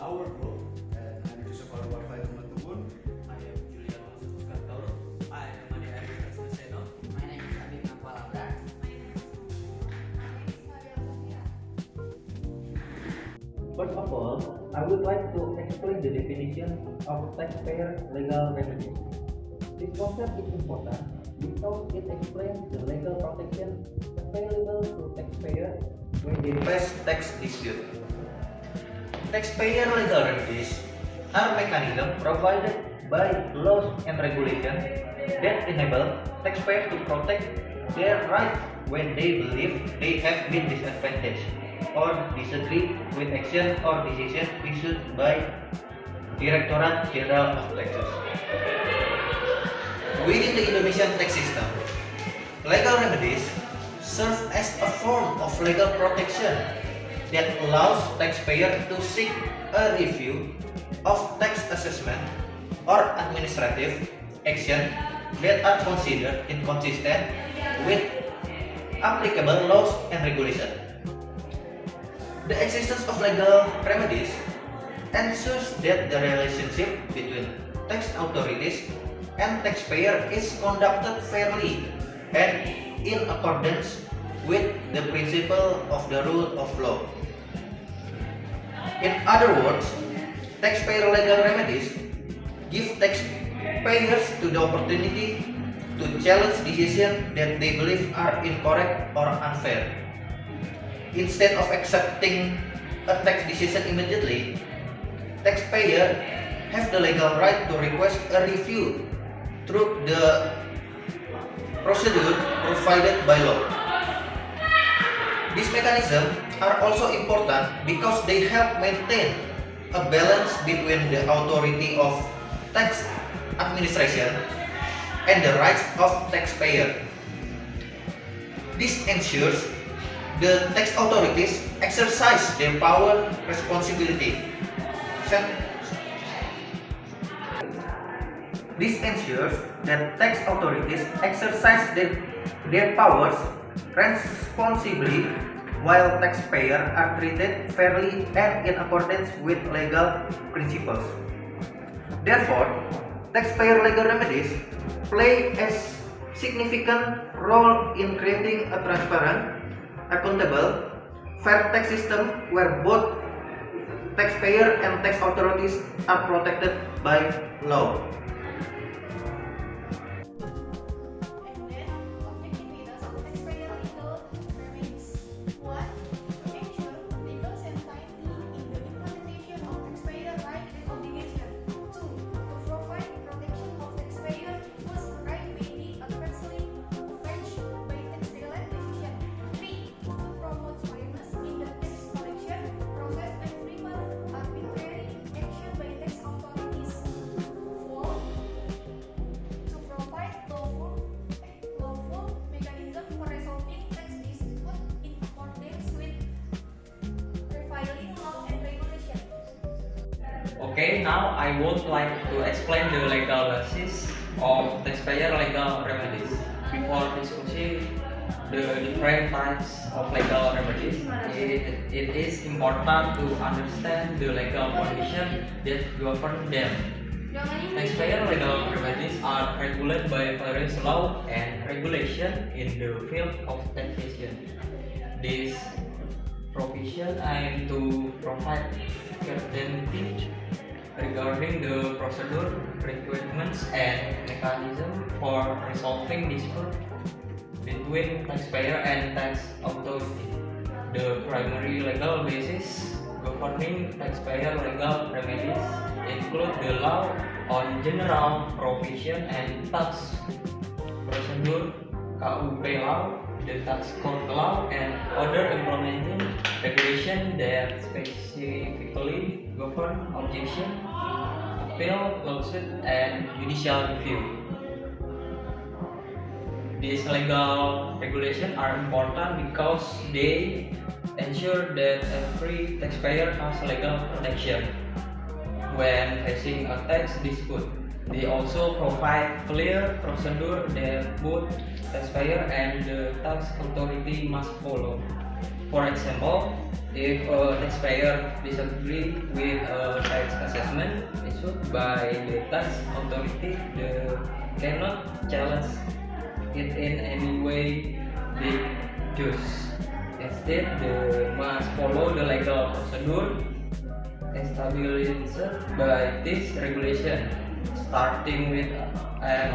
our group, and I'm Joseph Alwarfai Tumatubun. I am Julian Masukar. I am Maria Arif Asmaseno. My name is Abid Nampalabra. First of all, I would like to explain the definition of taxpayer legal remedies. This concept is important because it explains the legal protection available to taxpayers when they face tax dispute. Taxpayer legal remedies are mechanisms provided by laws and regulations that enable taxpayers to protect their rights when they believe they have been disadvantaged or disagree with action or decision issued by Directorate General of Taxes. Within the Indonesian tax system, legal remedies serve as a form of legal protection that allows taxpayers to seek a review of tax assessment or administrative action that are considered inconsistent with applicable laws and regulations. The existence of legal remedies ensures that the relationship between tax authorities and taxpayer is conducted fairly and in accordance with the principle of the rule of law. In other words, taxpayer legal remedies give taxpayers to the opportunity to challenge decisions that they believe are incorrect or unfair. Instead of accepting a tax decision immediately, taxpayers have the legal right to request a review through the procedure provided by law. These mechanisms are also important because they help maintain a balance between the authority of tax administration and the rights of taxpayer. This ensures the tax authorities exercise their power responsibility. This ensures that tax authorities exercise their powers responsibly while taxpayers are treated fairly and in accordance with legal principles. Therefore, taxpayer legal remedies play a significant role in creating a transparent, accountable, fair tax system where both taxpayer and tax authorities are protected by law. Okay, now I would like to explain the legal basis of taxpayer legal remedies. Before discussing the different types of legal remedies, it is important to understand the legal condition that govern them. Taxpayer legal remedies are regulated by various law and regulation in the field of taxation. These provisions aim to provide certainty regarding the procedure, requirements, and mechanism for resolving dispute between taxpayer and tax authority. The primary legal basis governing taxpayer legal remedies include the law on general provision and tax procedure, KUP law, the tax code law, and other implementing regulation that specifically govern objection, appeal, lawsuit, and judicial review. These legal regulations are important because they ensure that every taxpayer has legal protection when facing a tax dispute. They also provide clear procedure that both taxpayer and the tax authority must follow. For example, if a taxpayer disagree with a tax assessment issued by the tax authority, they cannot challenge it in any way they choose. Instead, they must follow the legal procedure established by this regulation, starting with an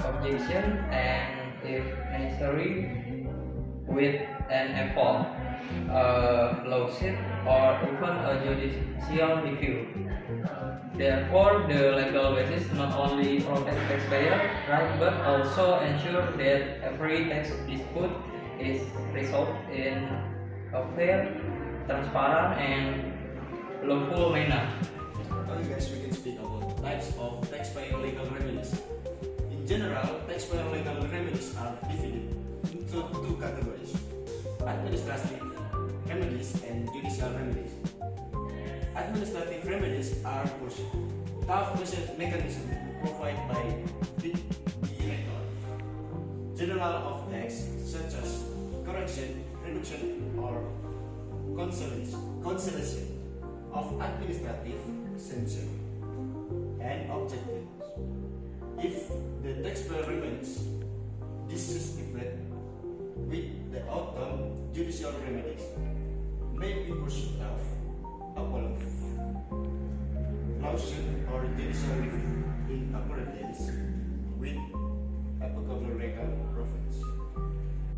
objection and, if necessary, with an appeal, a lawsuit, or even a judicial review. Therefore, the legal basis not only protects taxpayer rights but also ensure that every tax dispute is resolved in a fair, transparent, and lawful manner. Okay guys, we can speak about types of taxpayer legal remedies. In general, taxpayer legal remedies are divided into two categories: administrative remedies and judicial remedies. Administrative remedies are tough mechanism provided by the director general of tax, such as correction, reduction, or cancellation of administrative sanction and objectives. If the taxpayer remains dissatisfied with the outcome, judicial remedies may be pursued of appellate, lawsuit, or judicial review in accordance with applicable legal provisions.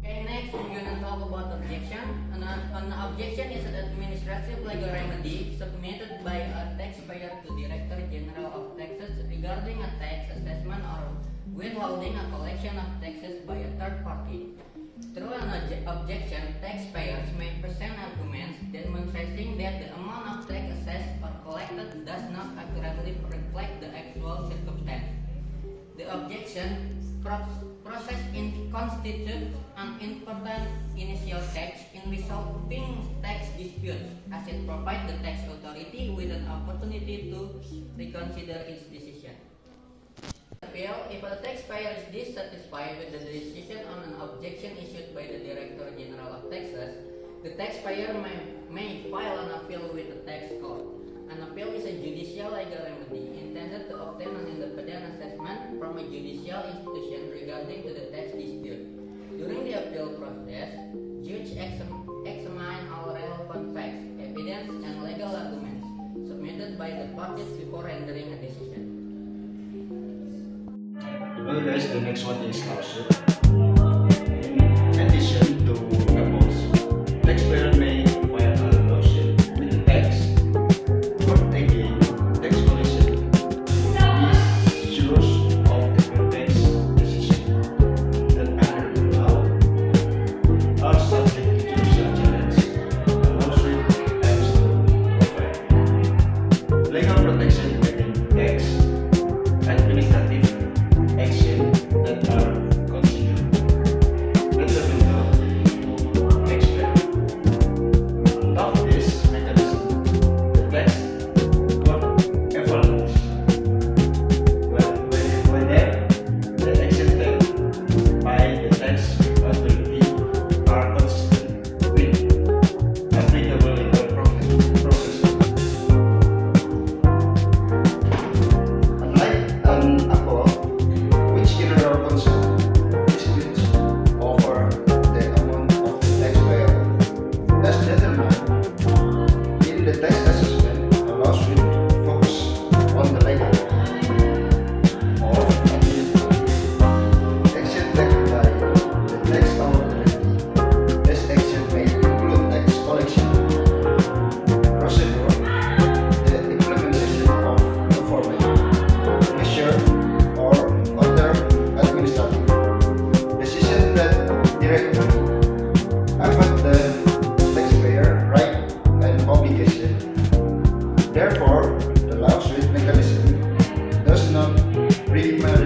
Okay, next we're gonna talk about objection. An objection is an administrative legal remedy submitted by a taxpayer to Director General of Taxes regarding a tax assessment or withholding a collection of taxes by a third party. Through an objection, taxpayers may present arguments demonstrating that the amount of tax assessed or collected does not accurately reflect the actual circumstance. The objection process constitutes an important initial stage in resolving tax disputes, as it provides the tax authority with an opportunity to reconsider its decision. Appeal: if a taxpayer is dissatisfied with the decision on an objection issued by the Director General of Taxes, the taxpayer may file an appeal with the tax court. An appeal is a judicial legal remedy intended to obtain an independent assessment from a judicial institution regarding to the tax dispute. During the appeal process, judge examine all relevant facts, evidence, and legal arguments submitted by the parties before rendering a decision. Okay guys, the next one is lawsuit. In addition to appels, taxpayer may file a lawsuit with the tax court against tax collection, issues of the tax decision that under the law are subject to judicial challenge. A lawsuit aims to provide legal protection against tax administrative action that are considered detrimental to taxpayer. Of this mechanism, the tax court evaluates whether the action taken by the tax authority are consistent with applicable legal processes. Unlike an appeal, which general concern disputes over the amount of the taxpayer as determined in the tax assessment, a lawsuit focus on the legal of administrative action taken by the tax authority. This action may include tax collection procedure, the implementation of the format, measure, or other administrative decision that directly affect the taxpayer right and obligation. Therefore, the lawsuit mechanism does not primarily